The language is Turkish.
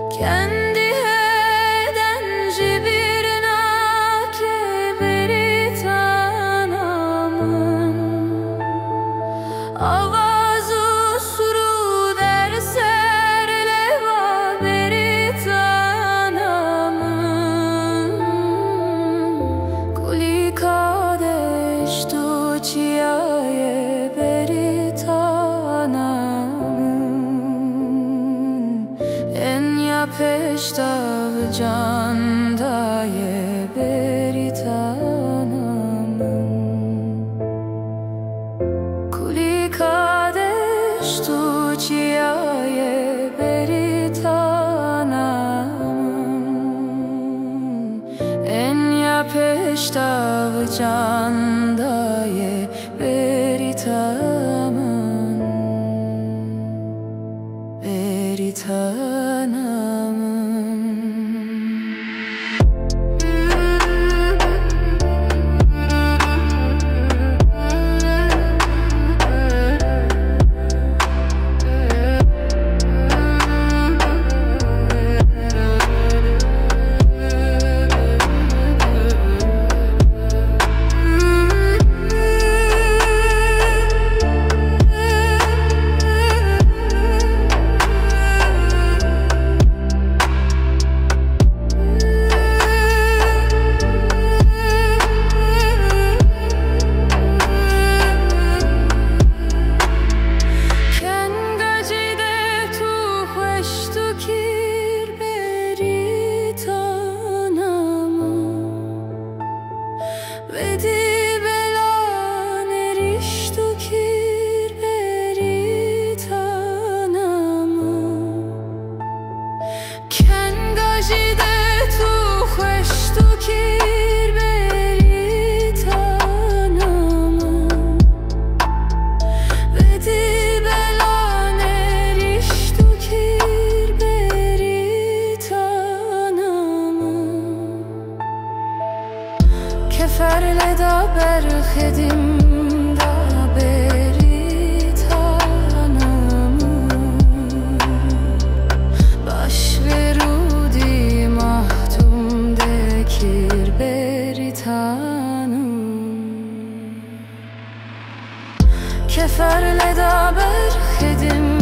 Kendi heden jibirna ke beritanamın avazu suruder serleva beritanamın kuli kadeş tu çiyaye beritanamın en peştav candaye beritanamın kuli kadeş tu çiyaye beritanamın en peştav candaye beritanamın keferle da berhedim da beritanamın baş verudi mahtum dekir beritanım keferle da berhedim